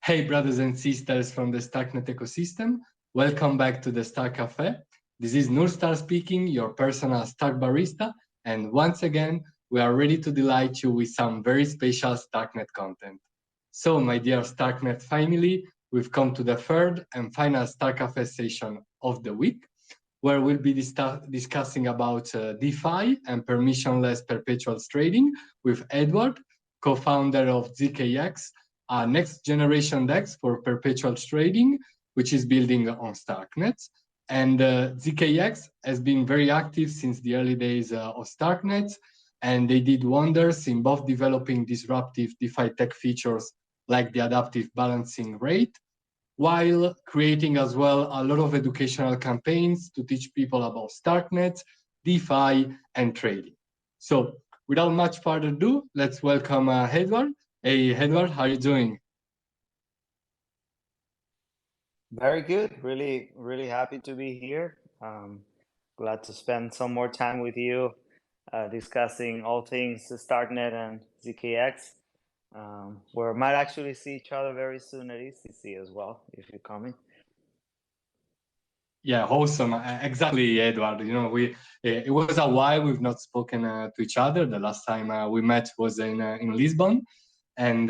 Hey, brothers and sisters from the StarkNet ecosystem. Welcome back to the Stark Cafe. This is Nurstar speaking, your personal Stark barista. And once again, we are ready to delight you with some very special StarkNet content. So, my dear StarkNet family, we've come to the third and final Stark Cafe session of the week, where we'll be discussing about DeFi and permissionless perpetuals trading with Eduard, co-founder of ZKX, a next generation DEX for perpetual trading, which is building on StarkNet. And ZKX has been very active since the early days of StarkNet, and they did wonders in both developing disruptive DeFi tech features like the adaptive balancing rate, while creating as well a lot of educational campaigns to teach people about StarkNet, DeFi, and trading. So without much further ado, let's welcome Eduard. Hey, Eduard, how are you doing? Very good. Really happy to be here. Glad to spend some more time with you discussing all things StarkNet and ZKX. We might actually see each other very soon at ECC as well, if you're coming. Yeah, awesome. Exactly, Eduard. You know, it was a while we've not spoken to each other. The last time we met was in Lisbon. And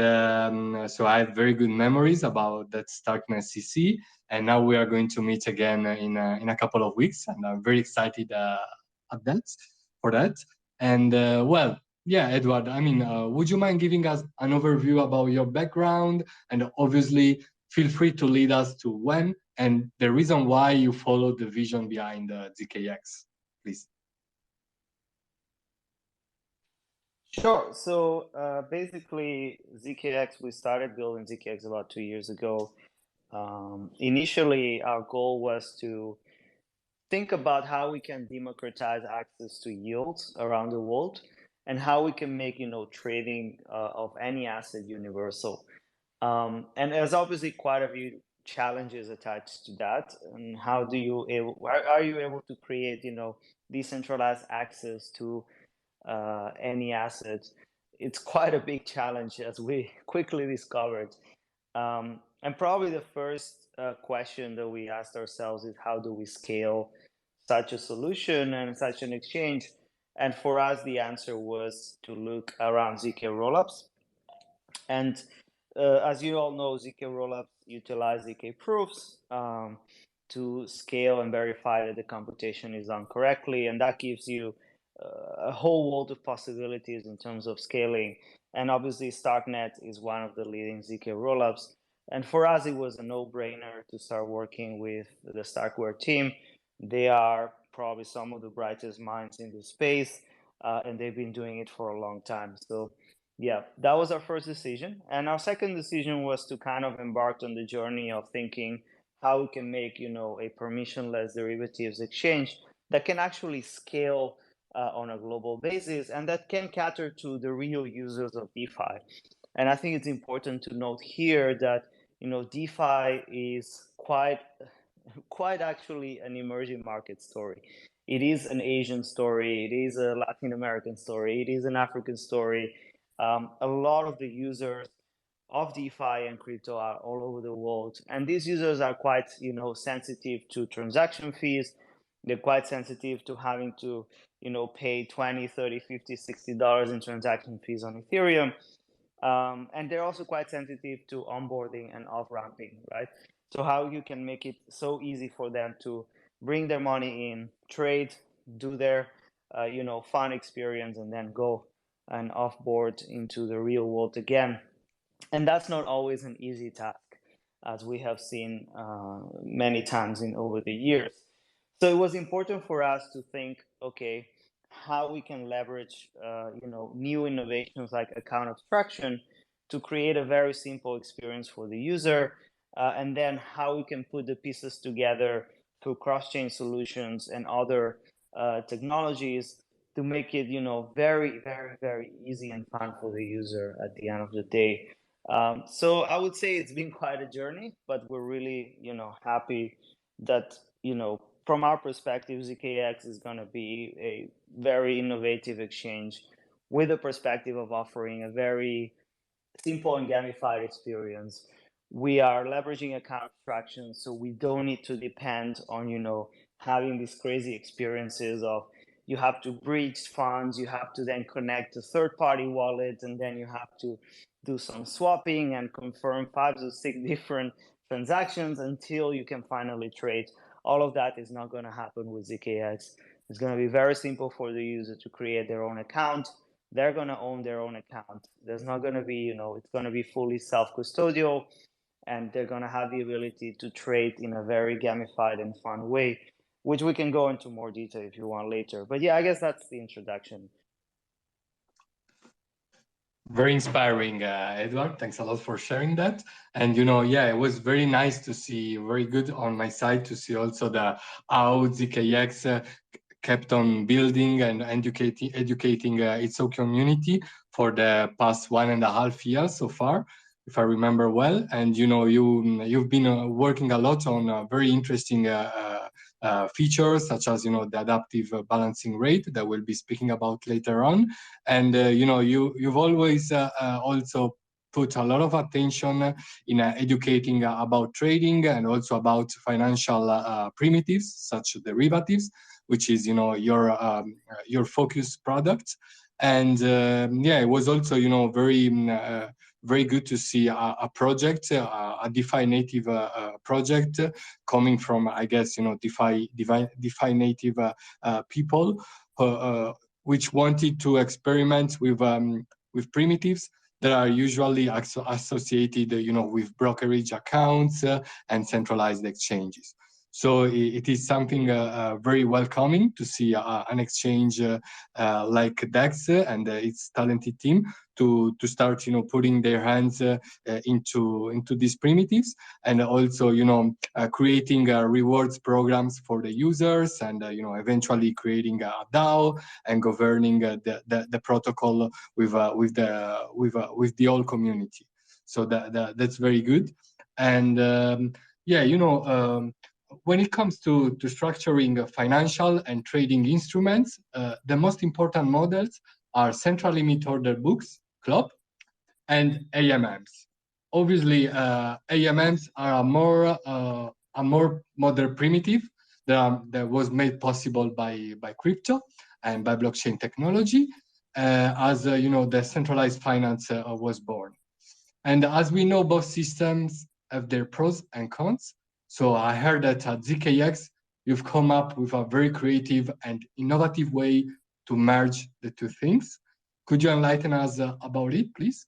so I have very good memories about that StarkNet CC. And now we are going to meet again in a couple of weeks. And I'm very excited for that. And well, yeah, Eduard, I mean, would you mind giving us an overview about your background? And obviously, feel free to lead us to when and the reason why you followed the vision behind ZKX, please. Sure. So basically, ZKX, we started building ZKX about 2 years ago. Initially, our goal was to think about how we can democratize access to yields around the world and how we can make trading of any asset universal. And there's obviously quite a few challenges attached to that. And how are you able to create decentralized access to any asset? It's quite a big challenge, as we quickly discovered. And probably the first question that we asked ourselves is, how do we scale such a solution and such an exchange? And for us, the answer was to look around ZK rollups. And as you all know, ZK rollups utilize ZK proofs to scale and verify that the computation is done correctly. And that gives you a whole world of possibilities in terms of scaling. And obviously, StarkNet is one of the leading ZK rollups. And for us, it was a no-brainer to start working with the Starkware team. They are probably some of the brightest minds in the space, and they've been doing it for a long time. So yeah, that was our first decision. And our second decision was to kind of embark on the journey of thinking how we can make, a permissionless derivatives exchange that can actually scale on a global basis and that can cater to the real users of DeFi. And I think it's important to note here that, DeFi is quite actually an emerging market story. It is an Asian story. It is a Latin American story. It is an African story. A lot of the users of DeFi and crypto are all over the world, and these users are quite, sensitive to transaction fees. They're quite sensitive to having to, pay 20, 30, 50, $60 in transaction fees on Ethereum. And they're also quite sensitive to onboarding and off-ramping, right? So how you can make it so easy for them to bring their money in, trade, do their, fun experience, and then go and offboard into the real world again. And that's not always an easy task, as we have seen many times over the years. So it was important for us to think, okay, how we can leverage, new innovations like account abstraction to create a very simple experience for the user, and then how we can put the pieces together through cross-chain solutions and other technologies to make it, very, very, very easy and fun for the user at the end of the day. So I would say it's been quite a journey, but we're really, happy that, from our perspective, ZKX is going to be a very innovative exchange with the perspective of offering a very simple and gamified experience We are leveraging account abstraction, so we don't need to depend on, having these crazy experiences of you have to bridge funds, you have to then connect to third-party wallets, and then you have to do some swapping and confirm 5 to 6 different transactions until you can finally trade. All of that is not going to happen with ZKX. It's going to be very simple for the user to create their own account. They're going to own their own account. There's not going to be, it's going to be fully self-custodial, and they're going to have the ability to trade in a very gamified and fun way, which we can go into more detail if you want later. But yeah, I guess that's the introduction. Very inspiring, Eduard. Thanks a lot for sharing that. And yeah, it was very nice to see, very good on my side to see also the how ZKX kept on building and educating its own community for the past 1.5 years so far, if I remember well. And you've been working a lot on very interesting features such as the adaptive balancing rate that we'll be speaking about later on. And you've always also put a lot of attention in educating about trading and also about financial primitives such as derivatives, which is your focus product. And yeah, it was also very good to see a project, a DeFi native project coming from, I guess, DeFi native people which wanted to experiment with primitives that are usually associated, with brokerage accounts and centralized exchanges. So it is something very welcoming to see an exchange like DEX and its talented team to start, putting their hands into these primitives, and also, creating rewards programs for the users, and eventually creating a DAO and governing the protocol with the whole community. So that's very good. And yeah, when it comes to structuring financial and trading instruments, the most important models are central limit order books, CLOP, and AMMs. Obviously, AMMs are a more modern primitive that was made possible by crypto and by blockchain technology, as the centralized finance was born. And as we know, both systems have their pros and cons. So I heard that at ZKX, you've come up with a very creative and innovative way to merge the two things. Could you enlighten us about it, please?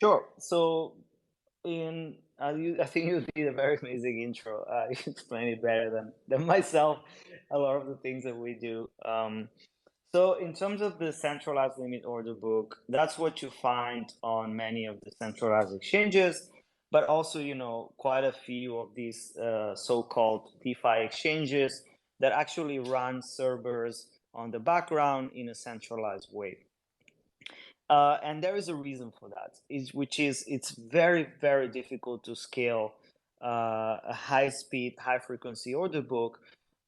Sure. So I think you did a very amazing intro. You explained it better than myself, a lot of the things that we do. So in terms of the centralized limit order book, that's what you find on many of the centralized exchanges, but also, quite a few of these so-called DeFi exchanges that actually run servers on the background in a centralized way. And there is a reason for that, which is it's very, very difficult to scale a high-speed, high-frequency order book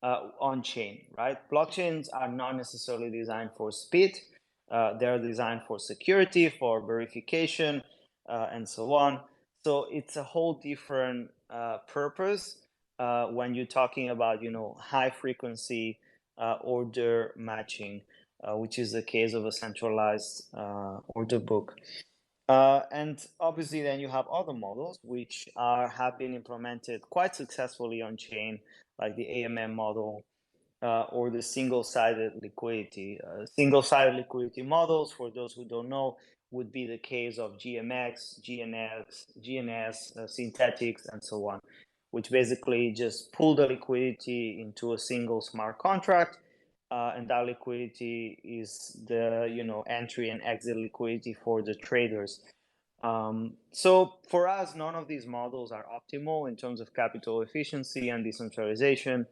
on chain, right? Blockchains are not necessarily designed for speed. They're designed for security, for verification, and so on. So it's a whole different purpose when you're talking about, high-frequency order matching, which is the case of a centralized order book. And obviously, then you have other models which have been implemented quite successfully on chain, like the AMM model or the single-sided liquidity. Single-sided liquidity models, for those who don't know, would be the case of GMX, GNS, synthetics, and so on, which basically just pull the liquidity into a single smart contract. And that liquidity is the entry and exit liquidity for the traders. So for us, none of these models are optimal in terms of capital efficiency and decentralization.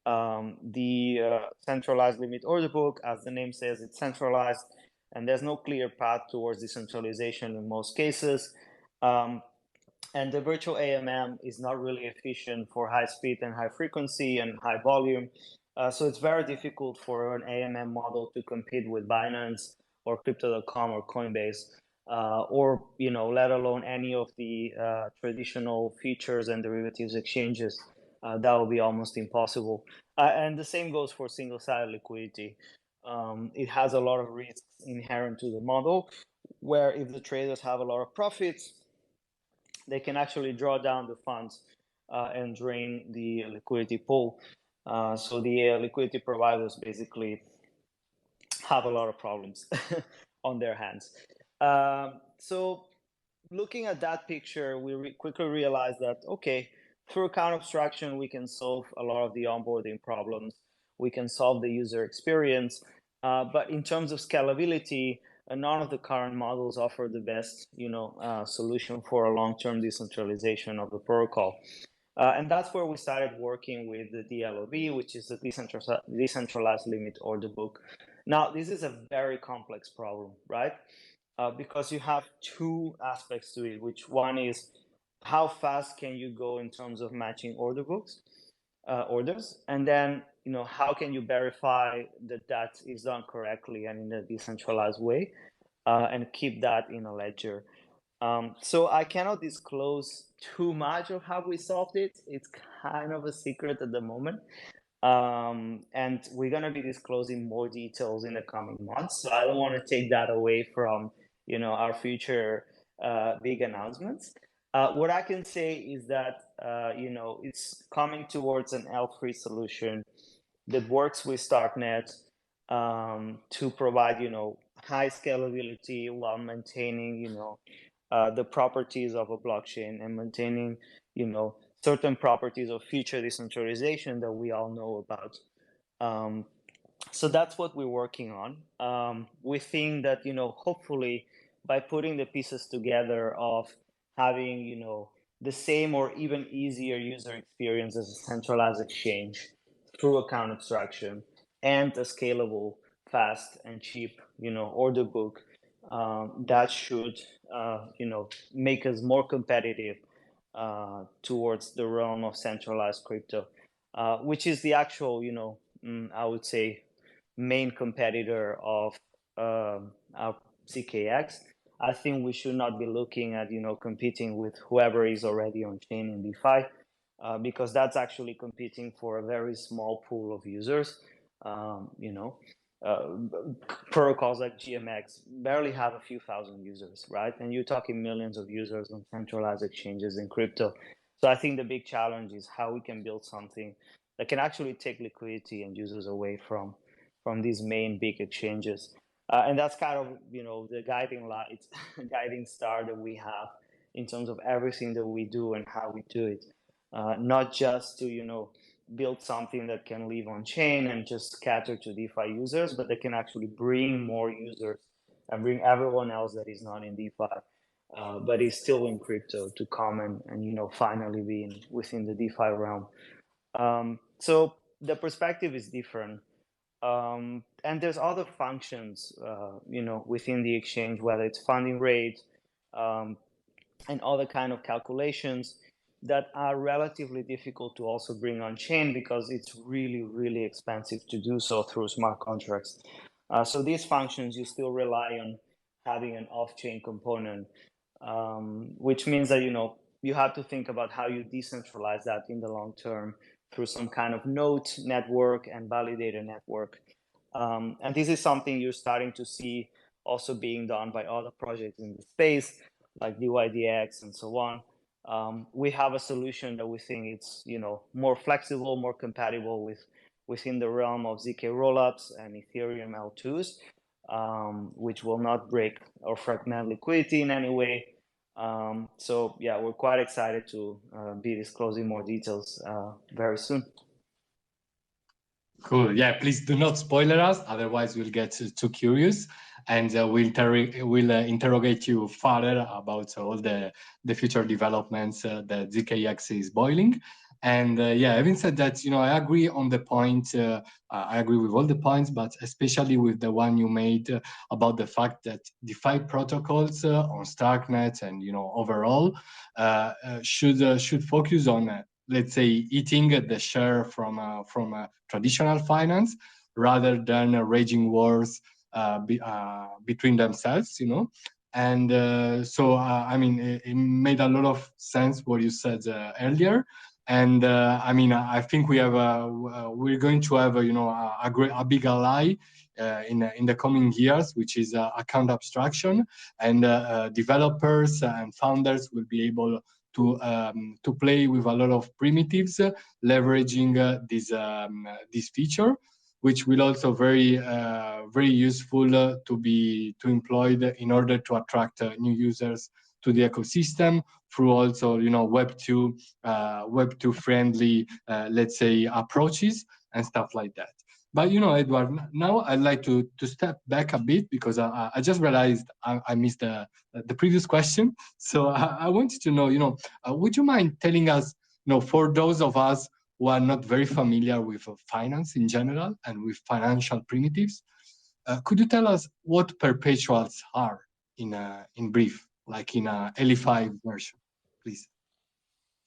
The centralized limit order book, as the name says, it's centralized, and there's no clear path towards decentralization in most cases. And the virtual AMM is not really efficient for high speed and high frequency and high volume. So it's very difficult for an AMM model to compete with Binance or Crypto.com or Coinbase. or let alone any of the traditional features and derivatives exchanges. That will be almost impossible. And the same goes for single-sided liquidity. It has a lot of risks inherent to the model, where if the traders have a lot of profits, they can actually draw down the funds and drain the liquidity pool. So the liquidity providers basically have a lot of problems on their hands. So looking at that picture, we quickly realized that, okay, through account abstraction, we can solve a lot of the onboarding problems. We can solve the user experience. But in terms of scalability, none of the current models offer the best, solution for a long-term decentralization of the protocol. And that's where we started working with the DLOB, which is the decentralized limit order book. Now, this is a very complex problem, right? Because you have two aspects to it, which one is how fast can you go in terms of matching order books, orders, and then how can you verify that that is done correctly and in a decentralized way, and keep that in a ledger. So I cannot disclose too much of how we solved it. It's kind of a secret at the moment. And we're going to be disclosing more details in the coming months. So I don't want to take that away from, our future big announcements. What I can say is that, it's coming towards an L3 solution that works with StarkNet to provide, high scalability while maintaining, the properties of a blockchain and maintaining, certain properties of future decentralization that we all know about. So that's what we're working on. We think that, hopefully by putting the pieces together of having, the same or even easier user experience as a centralized exchange through account abstraction and a scalable, fast and cheap, order book, that should, make us more competitive towards the realm of centralized crypto, which is the actual, I would say, main competitor of our ZKX. I think we should not be looking at, competing with whoever is already on chain in DeFi, because that's actually competing for a very small pool of users. Uh, Protocols like GMX barely have a few thousand users, right? And you're talking millions of users on centralized exchanges in crypto. So I think the big challenge is how we can build something that can actually take liquidity and users away from these main big exchanges. And that's kind of, the guiding light, guiding star that we have in terms of everything that we do and how we do it. Not just to, build something that can live on chain and just cater to DeFi users, but that can actually bring more users and bring everyone else that is not in DeFi, but is still in crypto to come and finally be within the DeFi realm. So the perspective is different. And there's other functions, within the exchange, whether it's funding rate, and other kind of calculations that are relatively difficult to also bring on chain because it's really, really expensive to do so through smart contracts. So these functions, you still rely on having an off-chain component, which means that, you have to think about how you decentralize that in the long term through some kind of node network and validator network. And this is something you're starting to see also being done by other projects in the space, like DYDX and so on. We have a solution that we think it's more flexible, more compatible within the realm of ZK rollups and Ethereum L2s, which will not break or fragment liquidity in any way. So yeah, we're quite excited to be disclosing more details very soon. Cool. Yeah, please do not spoiler us, otherwise we'll get too curious, and we'll interrogate you further about all the future developments that ZKX is boiling. And yeah, having said that, I agree on the point. I agree with all the points, but especially with the one you made about the fact that DeFi protocols on StarkNet and overall should focus on let's say eating the share from traditional finance rather than raging wars between themselves. And so, I mean, it made a lot of sense what you said earlier. And I mean, I think we're going to have a big ally in the coming years, which is account abstraction, and developers and founders will be able to play with a lot of primitives, leveraging this feature, which will also very useful to employed in order to attract new users to the ecosystem through also Web2 friendly let's say approaches and stuff like that. But Eduard, now I'd like to step back a bit because I just realized I missed the previous question. So I wanted to know, would you mind telling us, for those of us who are not very familiar with finance in general and with financial primitives, could you tell us what perpetuals are in brief, like in a LE5 version, please?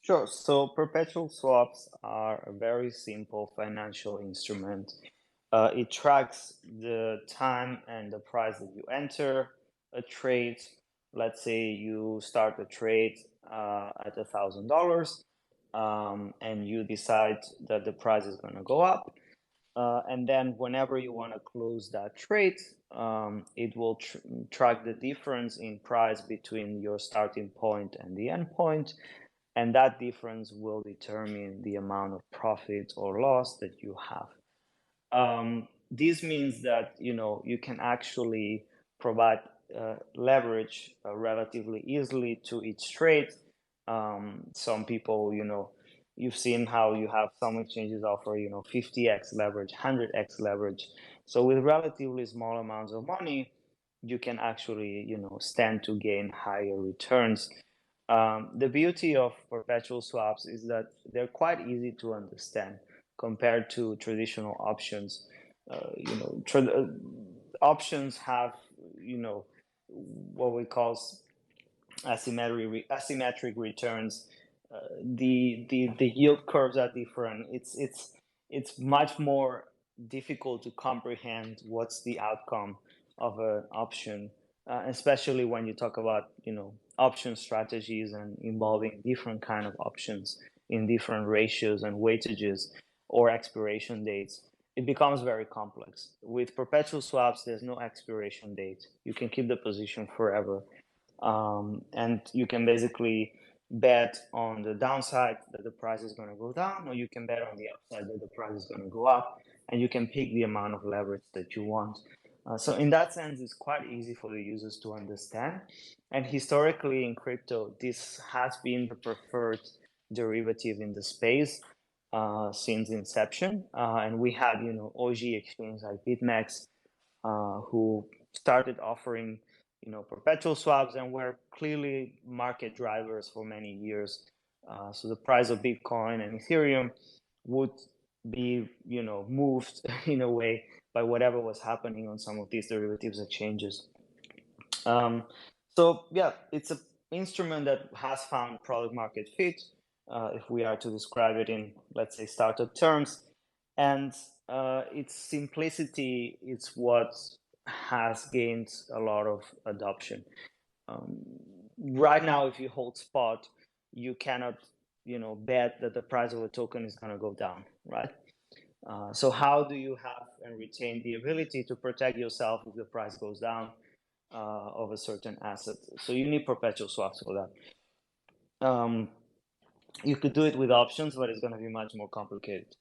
Sure. So perpetual swaps are a very simple financial instrument. It tracks the time and the price that you enter a trade. Let's say you start a trade at $1,000, and you decide that the price is going to go up. And then whenever you want to close that trade, it will track the difference in price between your starting point and the end point. And that difference will determine the amount of profit or loss that you have. This means that you can actually provide leverage relatively easily to each trade. Some people, you've seen how you have some exchanges offer 50x leverage, 100x leverage. So with relatively small amounts of money, you can actually stand to gain higher returns. The beauty of perpetual swaps is that they're quite easy to understand compared to traditional options. Options have what we call asymmetric returns. The yield curves are different. It's much more difficult to comprehend what's the outcome of an option, especially when you talk about option strategies and involving different kind of options in different ratios and weightages or expiration dates. It becomes very complex. With perpetual swaps, there's no expiration date. You can keep the position forever. And you can basically bet on the downside that the price is going to go down, or you can bet on the upside that the price is going to go up, and you can pick the amount of leverage that you want. So in that sense, it's quite easy for the users to understand. And historically in crypto, this has been the preferred derivative in the space since inception. And we had, OG exchanges like BitMEX who started offering perpetual swaps and were clearly market drivers for many years. So the price of Bitcoin and Ethereum would be moved in a way by whatever was happening on some of these derivatives exchanges. So yeah, it's an instrument that has found product market fit, if we are to describe it in, let's say, startup terms. And its simplicity is what has gained a lot of adoption. Right now, if you hold spot, you cannot, bet that the price of a token is going to go down, right? So how do you have and retain the ability to protect yourself if the price goes down of a certain asset? So you need perpetual swaps for that. You could do it with options, but it's going to be much more complicated,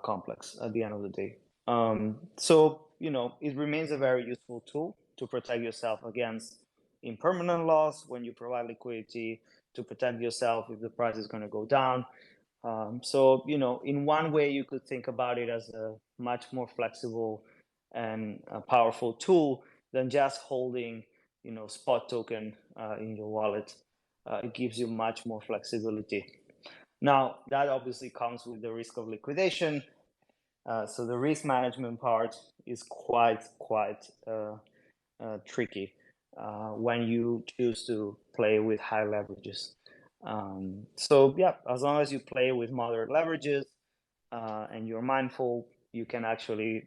complex at the end of the day. So, it remains a very useful tool to protect yourself against impermanent loss when you provide liquidity, to protect yourself if the price is going to go down. So, in one way, you could think about it as a much more flexible and powerful tool than just holding, spot token in your wallet. It gives you much more flexibility. Now, that obviously comes with the risk of liquidation. So the risk management part is quite tricky when you choose to play with high leverages. So yeah, as long as you play with moderate leverages and you're mindful, you can actually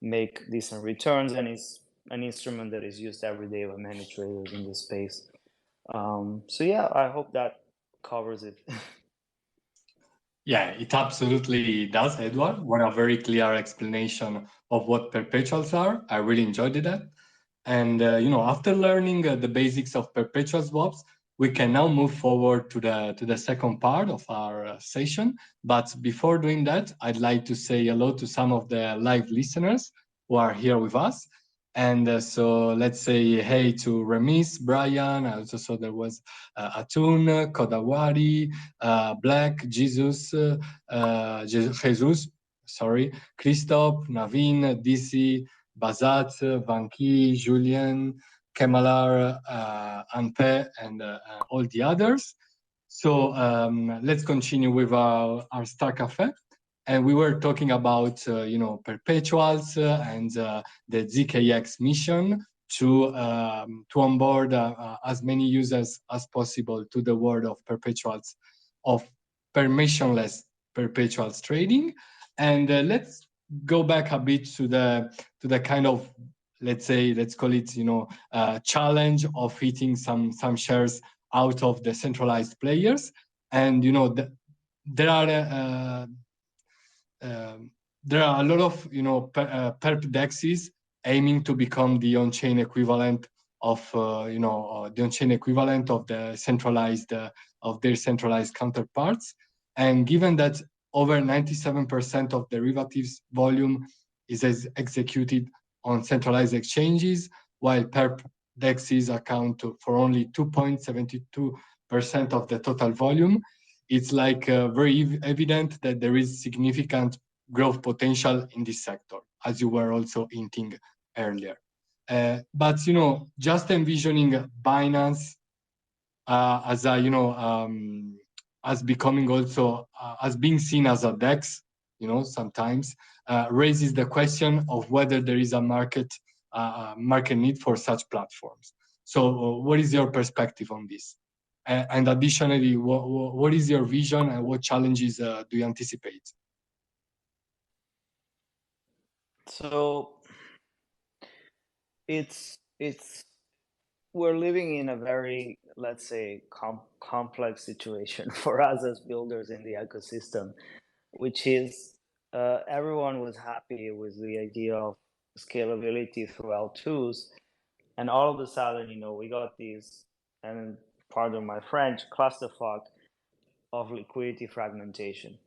make decent returns, and it's an instrument that is used every day by many traders in this space. So yeah, I hope that covers it. Yeah, it absolutely does, Edward. What a very clear explanation of what perpetuals are. I really enjoyed that. And after learning the basics of perpetual swaps, we can now move forward to the second part of our session. But before doing that, I'd like to say hello to some of the live listeners who are here with us. And so let's say hey to Remis, Brian. I also saw there was Atun, Kodawari, Black, Jesus, sorry, Christophe, Naveen, DC, Bazat, Vanki, Julien, Kemalar, Anpe, and all the others. So let's continue with our Star Cafe. And we were talking about, perpetuals and the ZKX mission to onboard as many users as possible to the world of perpetuals, of permissionless perpetuals trading. And let's go back a bit to the kind of, let's call it, challenge of hitting some shares out of the centralized players. And there are there are a lot of perp dexes aiming to become the on-chain equivalent of the on-chain equivalent of the centralized of their centralized counterparts. And given that over 97% of derivatives volume is executed on centralized exchanges, while perp dexes account for only 2.72% of the total volume, it's like very evident that there is significant growth potential in this sector, as you were also hinting earlier. But just envisioning Binance as a as becoming also as being seen as a DEX, sometimes raises the question of whether there is a market need for such platforms. So, what is your perspective on this? And additionally, what is your vision and what challenges do you anticipate? So it's we're living in a very, let's say, complex situation for us as builders in the ecosystem, which is everyone was happy with the idea of scalability through L2s, and all of a sudden, we got these, and pardon my French, clusterfuck of liquidity fragmentation.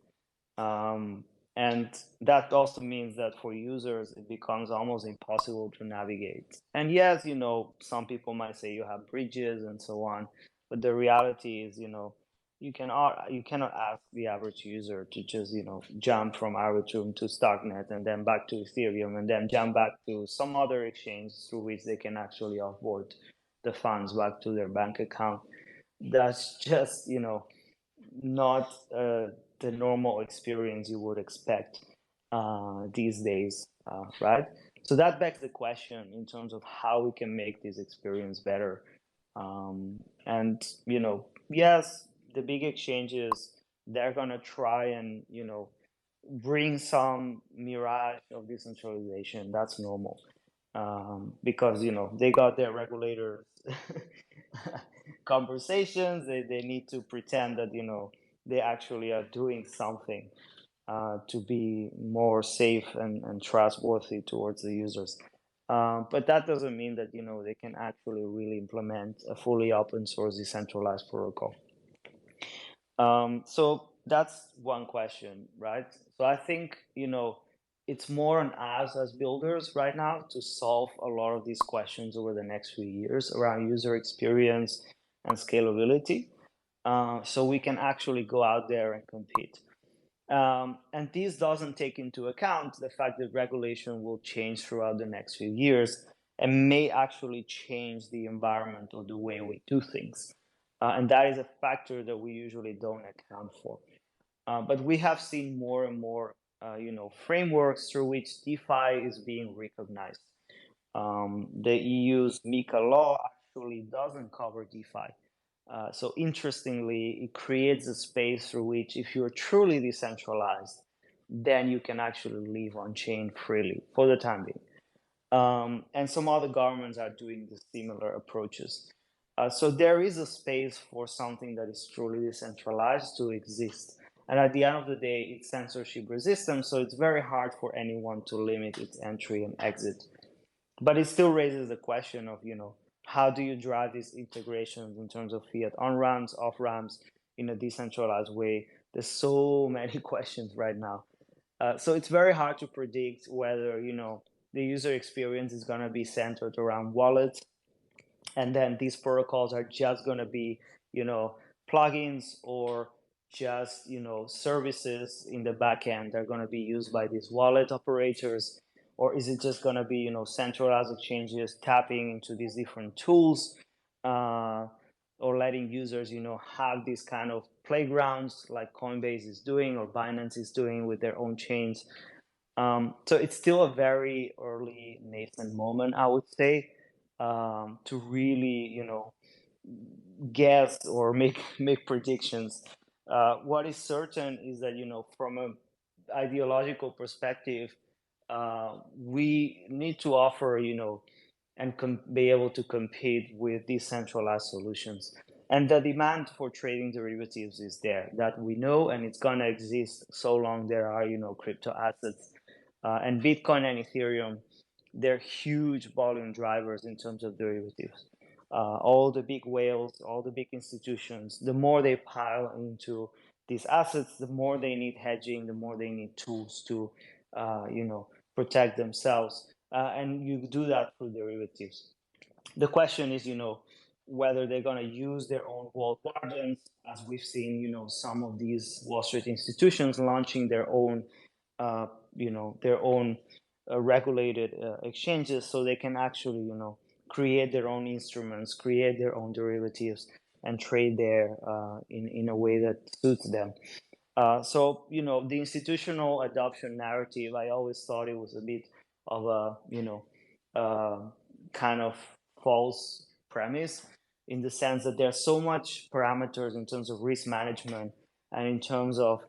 And that also means that for users, it becomes almost impossible to navigate. And yes, some people might say you have bridges and so on, but the reality is, you cannot ask the average user to just, jump from Arbitrum to Starknet and then back to Ethereum and then jump back to some other exchange through which they can actually offboard the funds back to their bank account. That's just, not the normal experience you would expect these days, right? So that begs the question in terms of how we can make this experience better. And yes, the big exchanges, they're gonna try and bring some mirage of decentralization. That's normal, because they got their regulators conversations. They need to pretend that they actually are doing something to be more safe and trustworthy towards the users. But that doesn't mean that they can actually really implement a fully open source decentralized protocol. So that's one question, right? So I think it's more on us as builders right now to solve a lot of these questions over the next few years around user experience and scalability, so we can actually go out there and compete. And this doesn't take into account the fact that regulation will change throughout the next few years and may actually change the environment or the way we do things. And that is a factor that we usually don't account for. But we have seen more and more frameworks through which DeFi is being recognized. The EU's MiCA law actually doesn't cover DeFi. So interestingly, it creates a space through which, if you're truly decentralized, then you can actually live on chain freely for the time being. And some other governments are doing the similar approaches. So there is a space for something that is truly decentralized to exist. And at the end of the day, it's censorship resistant, so it's very hard for anyone to limit its entry and exit. But it still raises the question of, how do you drive these integrations in terms of fiat on ramps, off ramps, in a decentralized way? There's so many questions right now. So it's very hard to predict whether, the user experience is going to be centered around wallets, and then these protocols are just going to be, plugins, or just, services in the backend that are going to be used by these wallet operators, or is it just going to be, centralized exchanges tapping into these different tools, uh, or letting users, have these kind of playgrounds like Coinbase is doing or Binance is doing with their own chains. So it's still a very early nascent moment, I would say, to really, guess or make predictions. What is certain is that, from an ideological perspective, we need to offer, and be able to compete with decentralized solutions. And the demand for trading derivatives is there, that we know, and it's going to exist so long there are, crypto assets. And Bitcoin and Ethereum, they're huge volume drivers in terms of derivatives. All the big whales, all the big institutions, the more they pile into these assets, the more they need hedging, the more they need tools to, protect themselves. And you do that through derivatives. The question is, whether they're going to use their own walled gardens, as we've seen, some of these Wall Street institutions launching their own, regulated exchanges, so they can actually, create their own instruments, create their own derivatives, and trade there in a way that suits them. So, the institutional adoption narrative, I always thought it was a bit of a, kind of false premise, in the sense that there's so much parameters in terms of risk management and in terms of,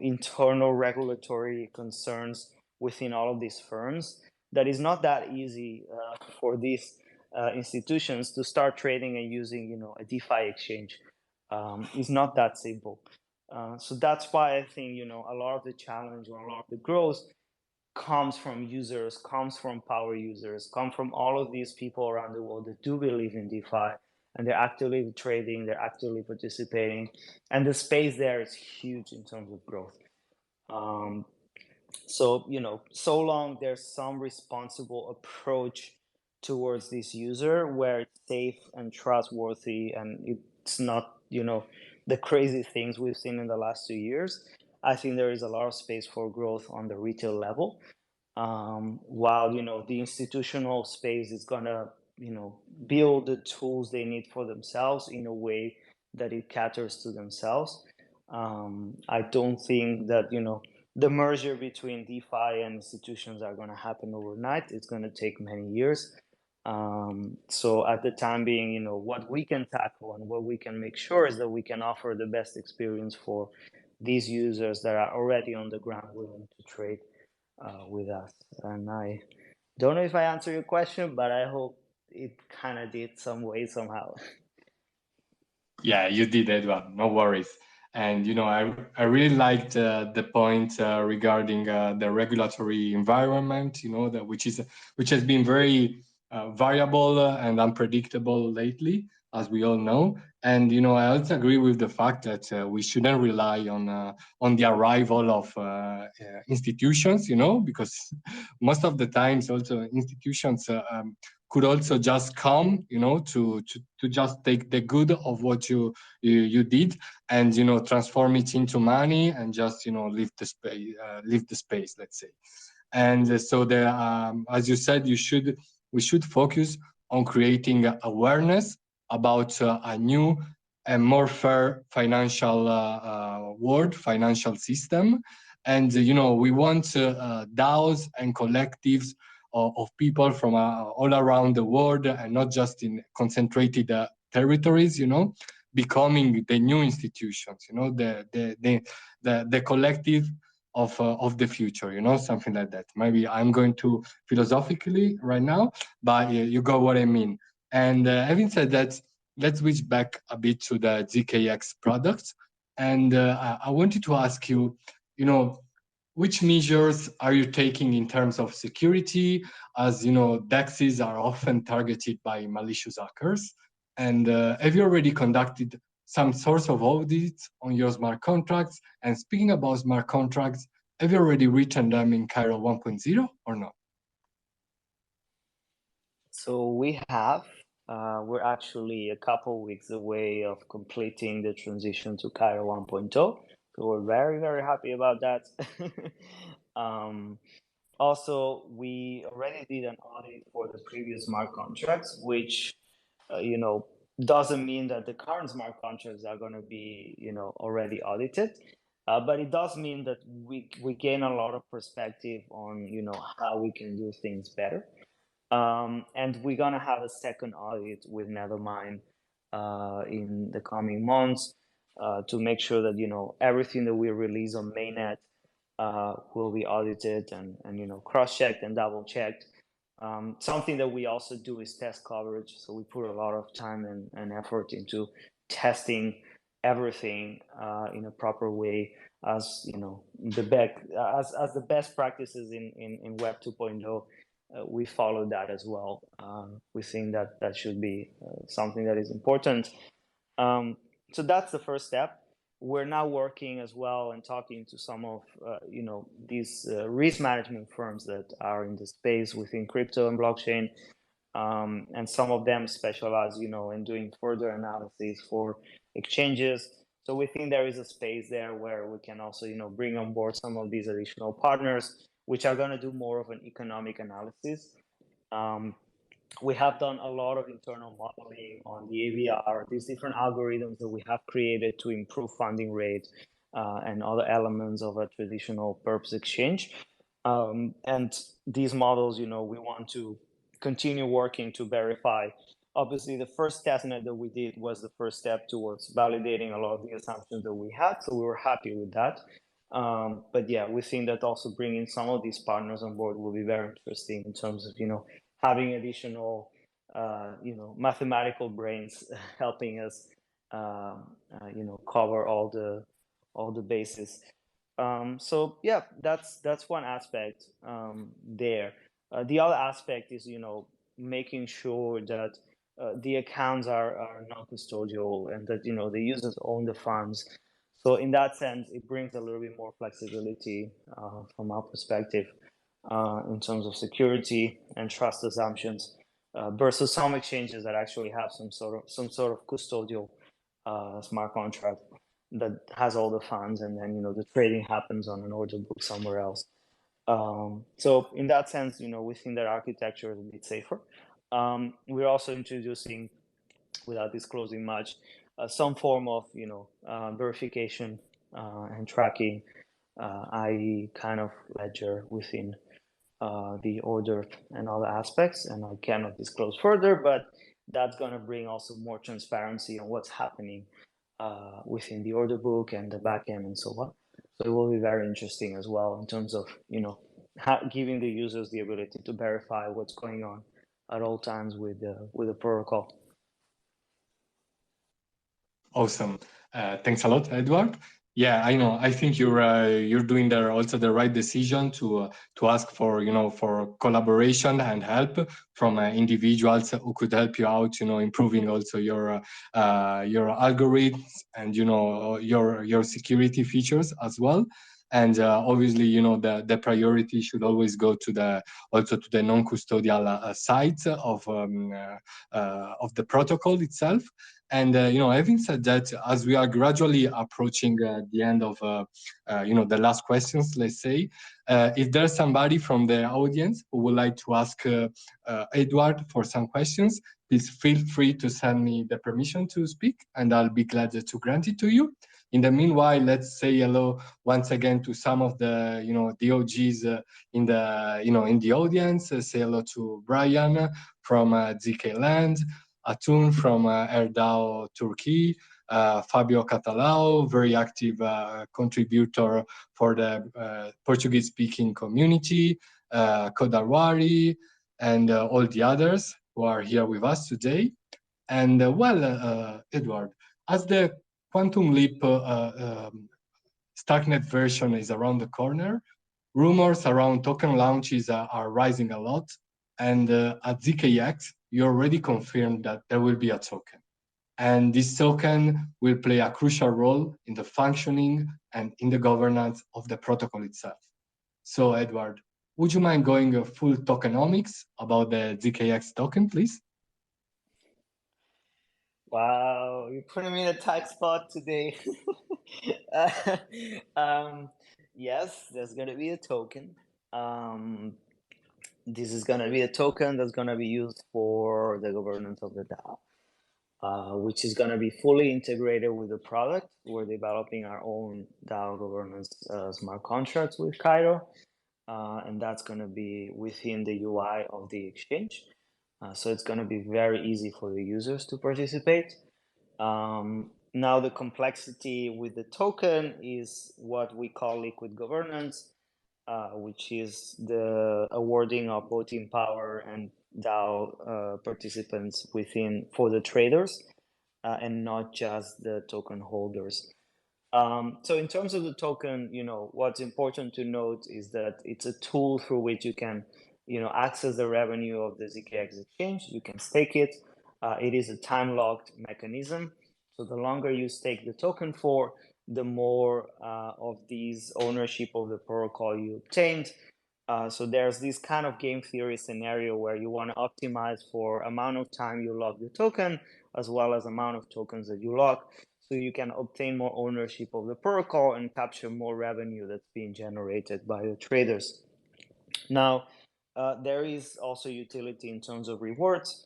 internal regulatory concerns within all of these firms, that is not that easy for these institutions to start trading and using, a DeFi exchange. It's not that simple. So that's why I think, a lot of the challenge or a lot of the growth comes from users, comes from power users, come from all of these people around the world that do believe in DeFi, and they're actively trading, they're actively participating, and the space there is huge in terms of growth. So, so long there's some responsible approach towards this user where it's safe and trustworthy, and it's not, the crazy things we've seen in the last 2 years, I think there is a lot of space for growth on the retail level. While, the institutional space is gonna, build the tools they need for themselves in a way that it caters to themselves. I don't think that, the merger between DeFi and institutions are going to happen overnight. It's going to take many years. So at the time being, what we can tackle and what we can make sure is that we can offer the best experience for these users that are already on the ground willing to trade with us. And I don't know if I answered your question, but I hope it kind of did some way, somehow. Yeah, you did, Eduard. No worries. And I really liked the point regarding the regulatory environment. That which has been very variable and unpredictable lately, as we all know. And I also agree with the fact that we shouldn't rely on the arrival of institutions. Because most of the times also institutions could also just come, to just take the good of what you did, and transform it into money and just leave the space, let's say. And so as you said, we should focus on creating awareness about a new and more fair financial world, financial system. And we want DAOs and collectives of people from all around the world, and not just in concentrated territories, becoming the new institutions, the collective of the future, something like that. Maybe I'm going to philosophically right now, but you got what I mean. And having said that, let's switch back a bit to the ZKX products. And I wanted to ask you, which measures are you taking in terms of security? As you know, DEXs are often targeted by malicious hackers. And have you already conducted some sorts of audits on your smart contracts? And speaking about smart contracts, have you already written them in Cairo 1.0 or not? So we have. We're actually a couple weeks away of completing the transition to Cairo 1.0. So we're very, very happy about that. Also, we already did an audit for the previous smart contracts, which, doesn't mean that the current smart contracts are going to be, already audited. But it does mean that we gain a lot of perspective on, how we can do things better. And we're going to have a second audit with Nethermind in the coming months to make sure that, everything that we release on mainnet will be audited and cross-checked and double-checked. Something that we also do is test coverage. So we put a lot of time and effort into testing everything in a proper way, as the best practices in Web 2.0. We follow that as well. We think that should be something that is important. So that's the first step. We're now working as well and talking to some of these risk management firms that are in the space within crypto and blockchain, and some of them specialize in doing further analysis for exchanges. So we think there is a space there where we can also bring on board some of these additional partners, which are going to do more of an economic analysis. We have done a lot of internal modeling on the AVR, these different algorithms that we have created to improve funding rate and other elements of a traditional perps exchange. And these models, we want to continue working to verify. Obviously, the first testnet that we did was the first step towards validating a lot of the assumptions that we had. So we were happy with that. But yeah, we think that also bringing some of these partners on board will be very interesting in terms of, having additional, mathematical brains helping us, cover all the bases. So yeah, that's one aspect there. The other aspect is, making sure that the accounts are non-custodial and that, the users own the funds. So in that sense, it brings a little bit more flexibility from our perspective in terms of security and trust assumptions versus some exchanges that actually have some sort of custodial smart contract that has all the funds, and then the trading happens on an order book somewhere else. So in that sense, we think that architecture is a bit safer. We're also introducing, without disclosing much, some form of verification and tracking, i.e. kind of ledger within the order and other aspects, and I cannot disclose further, but that's going to bring also more transparency on what's happening within the order book and the backend and so on. So it will be very interesting as well in terms of giving the users the ability to verify what's going on at all times with the protocol. Awesome. Thanks a lot, Eduard. Yeah, I know. I think you're doing the right decision to ask for for collaboration and help from individuals who could help you out. Improving also your algorithms and your security features as well. And obviously, the priority should always go to the non-custodial side of the protocol itself. And having said that, as we are gradually approaching the end of the last questions, let's say, if there's somebody from the audience who would like to ask Eduard for some questions, please feel free to send me the permission to speak, and I'll be glad to grant it to you. In the meanwhile, let's say hello once again to some of the the OGs in the in the audience. Say hello to Brian from ZK Land. Atun from AirDAO Turkey, Fabio Catalao, very active contributor for the Portuguese-speaking community, Kodarwari, and all the others who are here with us today. And Eduard, as the Quantum Leap Starknet version is around the corner, rumors around token launches are rising a lot. And at ZKX, you already confirmed that there will be a token. And this token will play a crucial role in the functioning and in the governance of the protocol itself. So, Eduard, would you mind going full tokenomics about the ZKX token, please? Wow, you're putting me in a tight spot today. Yes, there's going to be a token. This is going to be a token that's going to be used for the governance of the DAO, which is going to be fully integrated with the product. We're developing our own DAO governance smart contracts with Cairo, and that's going to be within the UI of the exchange. So it's going to be very easy for the users to participate. Now the complexity with the token is what we call liquid governance, which is the awarding of voting power and DAO participants for the traders, and not just the token holders. So in terms of the token, what's important to note is that it's a tool through which you can, access the revenue of the ZKX exchange. You can stake it. It is a time-locked mechanism. So the longer you stake the token for, the more of these ownership of the protocol you obtained. So there's this kind of game theory scenario where you want to optimize for amount of time you lock the token, as well as amount of tokens that you lock, so you can obtain more ownership of the protocol and capture more revenue that's being generated by the traders. Now, there is also utility in terms of rewards.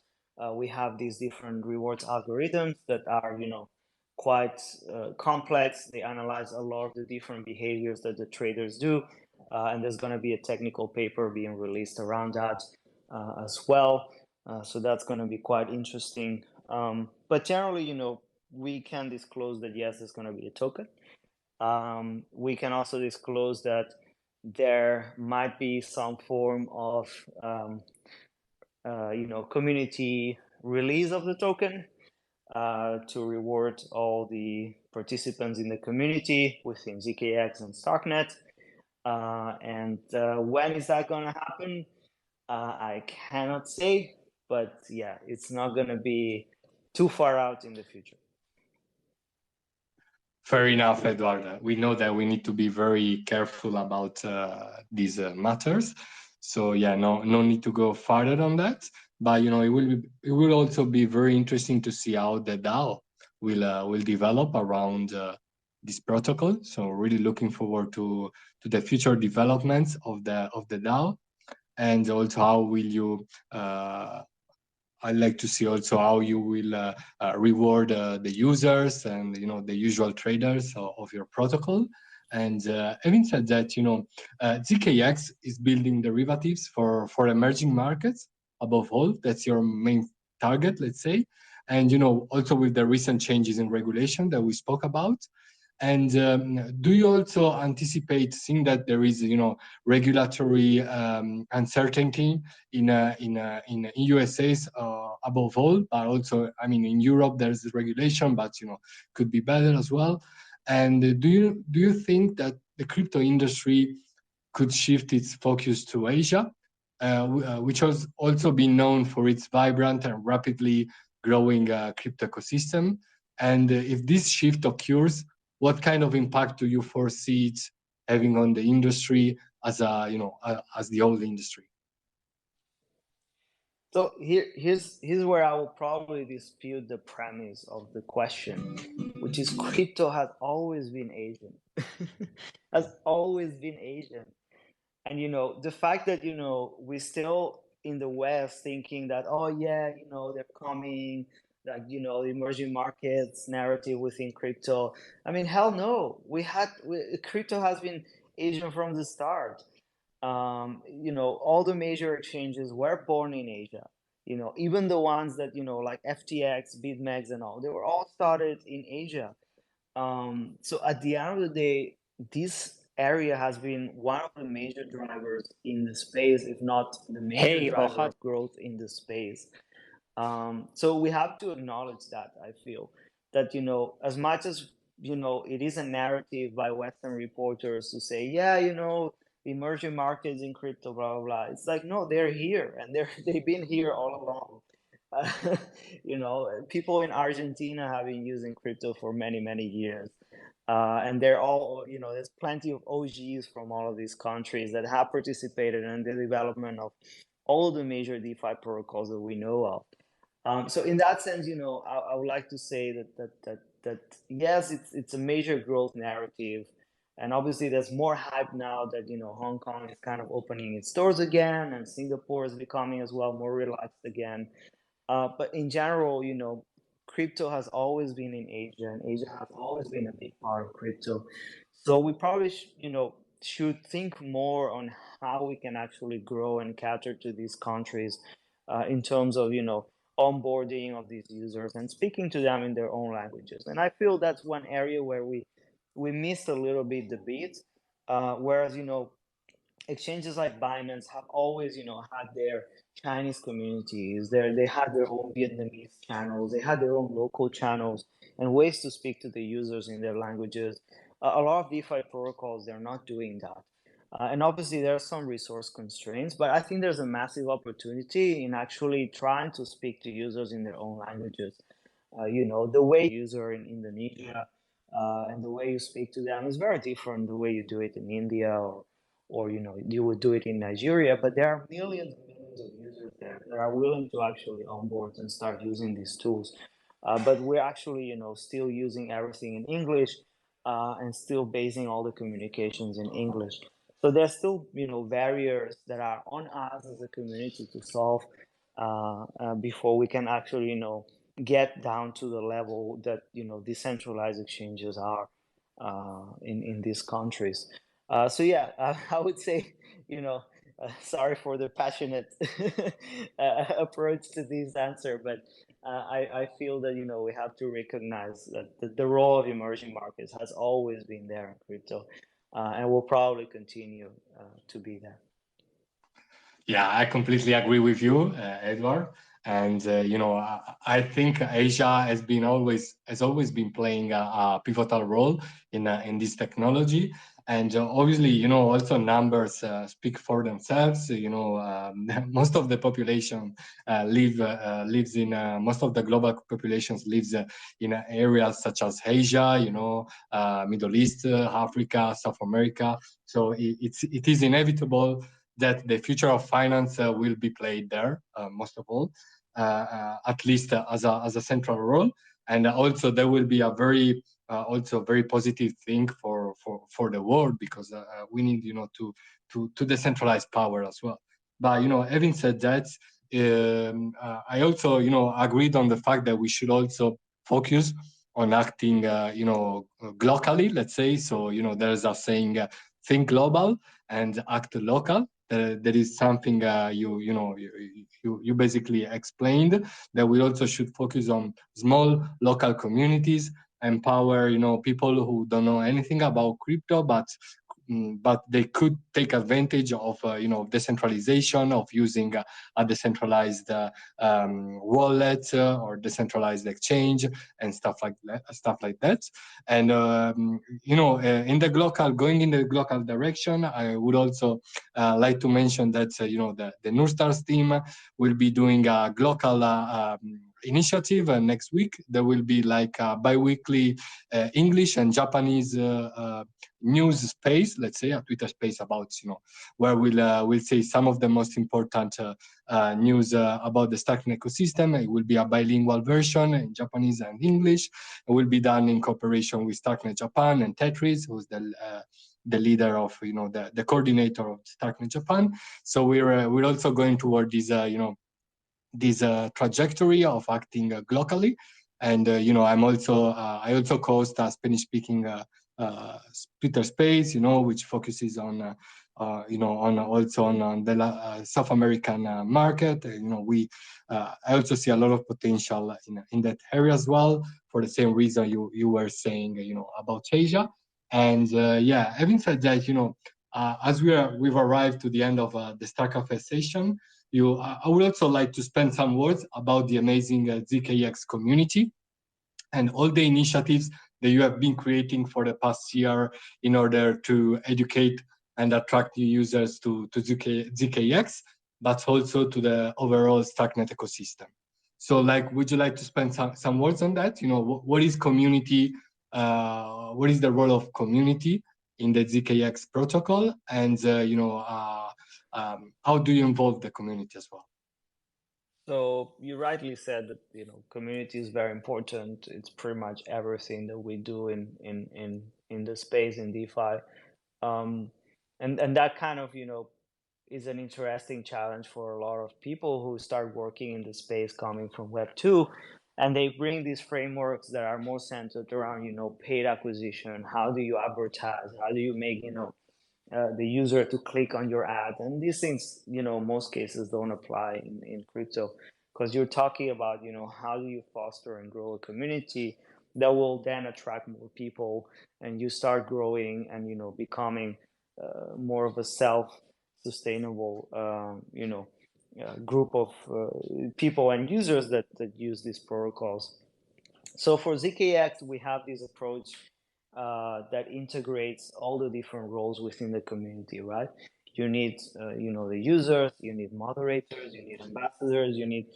We have these different rewards algorithms that are, quite complex. They analyze a lot of the different behaviors that the traders do, and there's going to be a technical paper being released around that as well. So that's going to be quite interesting. But generally, we can disclose that yes, there's going to be a token. We can also disclose that there might be some form of community release of the token to reward all the participants in the community within ZKX and Starknet. And when is that going to happen? I cannot say, but yeah, it's not going to be too far out in the future. Fair enough, Eduard. We know that we need to be very careful about these matters. So yeah, no need to go farther on that. But it will also be very interesting to see how the DAO will develop around this protocol. So really looking forward to the future developments of the DAO, and also how will you. I'd like to see also how you will reward the users and the usual traders of your protocol. And having said that, ZKX is building derivatives for emerging markets. Above all, that's your main target, let's say. And also with the recent changes in regulation that we spoke about. And do you also anticipate seeing that there is, regulatory uncertainty in USA's above all, but also, in Europe there's regulation, but could be better as well. And do you think that the crypto industry could shift its focus to Asia, which has also been known for its vibrant and rapidly growing crypto ecosystem? And if this shift occurs, what kind of impact do you foresee it having on the industry as as the whole industry? So here's where I will probably dispute the premise of the question, which is crypto has always been Asian, has always been Asian, and the fact that we're still in the West thinking that they're coming, like the emerging markets narrative within crypto. I mean, hell no, crypto has been Asian from the start. All the major exchanges were born in Asia. even the ones that, like FTX, BitMEX and all, they were all started in Asia. So at the end of the day, this area has been one of the major drivers in the space, if not the major driver of growth in the space. So we have to acknowledge that. I feel that, as much as, it is a narrative by Western reporters to say, yeah, emerging markets in crypto, blah, blah, blah. It's like, no, they're here, and they've been here all along. People in Argentina have been using crypto for many, many years. And they're all, there's plenty of OGs from all of these countries that have participated in the development of all the major DeFi protocols that we know of. So in that sense, I would like to say that yes, it's a major growth narrative. And obviously there's more hype now that, Hong Kong is kind of opening its doors again, and Singapore is becoming as well more relaxed again. But in general, crypto has always been in Asia, and Asia has always been a big part of crypto. So we probably, should think more on how we can actually grow and cater to these countries in terms of, onboarding of these users and speaking to them in their own languages. And I feel that's one area where we missed a little bit the beat. Whereas, exchanges like Binance have always, had their Chinese communities. They had their own Vietnamese channels. They had their own local channels and ways to speak to the users in their languages. A lot of DeFi protocols, they're not doing that. And obviously there are some resource constraints, but I think there's a massive opportunity in actually trying to speak to users in their own languages. The way user in Indonesia and the way you speak to them is very different the way you do it in India or you would do it in Nigeria, but there are millions and millions of users there that are willing to actually onboard and start using these tools. But we're actually, still using everything in English and still basing all the communications in English. So there's still, barriers that are on us as a community to solve before we can actually, get down to the level that, decentralized exchanges are in these countries. So yeah, I would say, sorry for the passionate approach to this answer, but I feel that, we have to recognize that the role of emerging markets has always been there in crypto and will probably continue to be there. Yeah, I completely agree with you, Eduard. And I think Asia has always been playing a pivotal role in this technology. And obviously, also numbers speak for themselves. Most of the population lives in most of the global populations lives in areas such as Asia, Middle East, Africa, South America. So it is inevitable that the future of finance will be played there, most of all, at least as a central role. And also there will be a very positive thing for the world, because we need to decentralize power as well. But having said that, I also agreed on the fact that we should also focus on acting globally, let's say. So there's a saying, think global and act local. That is something you basically explained, that we also should focus on small local communities, empower people who don't know anything about crypto, but they could take advantage of decentralization, of using a decentralized wallet or decentralized exchange and stuff like that. And in the global direction, I would also like to mention that the Nurstars team will be doing a global initiative next week. There will be like a bi-weekly English and Japanese news space, let's say a Twitter space about where we'll say some of the most important news about the Starknet ecosystem. It will be a bilingual version in Japanese and English. It will be done in cooperation with Starknet Japan and Tetris, who's the leader of the coordinator of Starknet Japan. So we're also going toward this trajectory of acting globally. And I also host a Spanish-speaking Twitter space, which focuses on on also on the South American market. We I also see a lot of potential in that area as well, for the same reason you were saying, about Asia. And yeah, having said that, as we've arrived to the end of the Star Cafe session, I would also like to spend some words about the amazing ZKX community and all the initiatives that you have been creating for the past year in order to educate and attract new users to ZKX, but also to the overall StackNet ecosystem. So, would you like to spend some words on that? What is community? What is the role of community in the ZKX protocol? And, how do you involve the community as well? So you rightly said that community is very important. It's pretty much everything that we do in the space in DeFi, and that kind of is an interesting challenge for a lot of people who start working in the space coming from Web 2, and they bring these frameworks that are more centered around paid acquisition. How do you advertise? How do you make the user to click on your ad? And these things, most cases don't apply in crypto, because you're talking about, how do you foster and grow a community that will then attract more people, and you start growing and, becoming more of a self-sustainable, group of people and users that use these protocols. So for ZKX, we have this approach that integrates all the different roles within the community, right? You need, the users, you need moderators, you need ambassadors, you need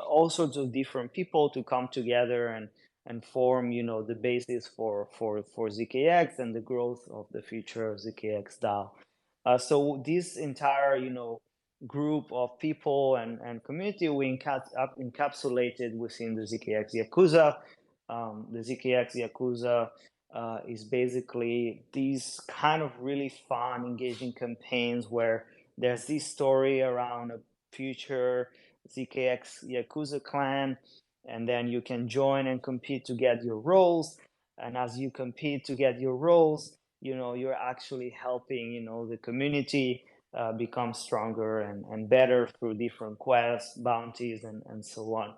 all sorts of different people to come together and form, the basis for ZKX and the growth of the future of ZKX DAO. So this entire, group of people and community we encapsulated within the ZKX Yakuza. The ZKX Yakuza is basically these kind of really fun, engaging campaigns where there's this story around a future ZKX Yakuza clan, and then you can join and compete to get your roles. And as you compete to get your roles, you're actually helping, the community become stronger and better through different quests, bounties, and so on.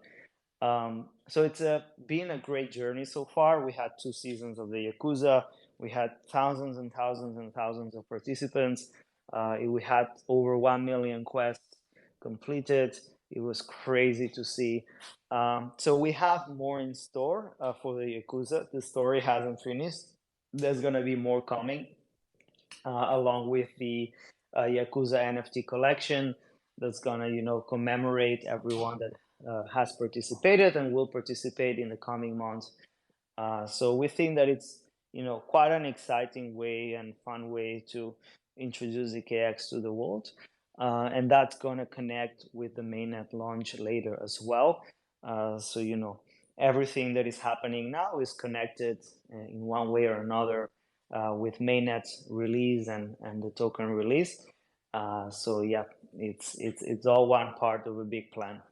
So it's been a great journey so far. We had 2 seasons of the Yakuza. We had thousands and thousands and thousands of participants. We had over 1 million quests completed. It was crazy to see. So we have more in store for the Yakuza. The story hasn't finished. There's going to be more coming, along with the Yakuza NFT collection that's going to, commemorate everyone that has participated and will participate in the coming months. So we think that it's, quite an exciting way and fun way to introduce ZKX to the world. And that's going to connect with the mainnet launch later as well. So, everything that is happening now is connected in one way or another with mainnet release and the token release. So yeah, it's all one part of a big plan.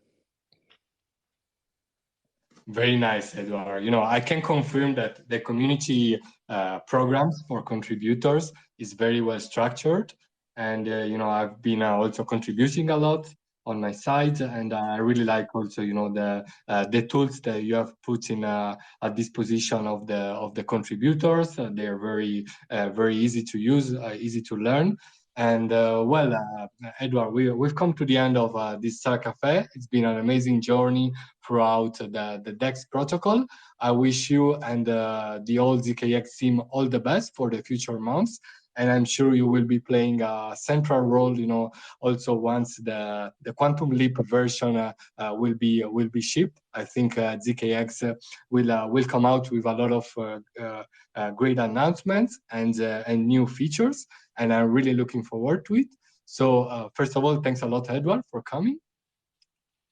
Very nice, Eduard. I can confirm that the community programs for contributors is very well structured. And, I've been also contributing a lot on my side. And I really like also, the tools that you have put in at disposition of the contributors. They're very, very easy to use, easy to learn. And Eduard, we've come to the end of this Star Cafe. It's been an amazing journey throughout the DEX protocol. I wish you and the whole ZKX team all the best for the future months. And I'm sure you will be playing a central role, also once the Quantum Leap version will be shipped. I think ZKX will come out with a lot of great announcements and new features, and I'm really looking forward to it. So first of all, thanks a lot, Eduard, for coming.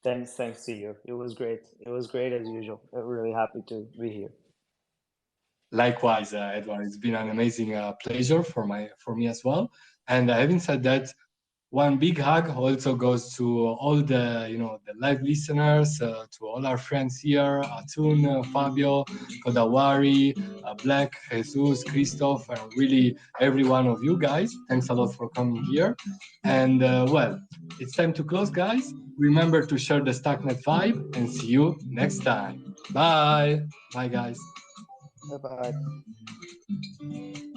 Thanks to you. It was great. It was great as usual. I'm really happy to be here. Likewise, Eduard, it's been an amazing pleasure for me as well. And having said that, one big hug also goes to all the, the live listeners, to all our friends here, Atun, Fabio, Kodawari, Black, Jesus, Christoph, and really every one of you guys. Thanks a lot for coming here. And well, it's time to close, guys. Remember to share the StackNet vibe and see you next time. Bye. Bye, guys. Bye bye.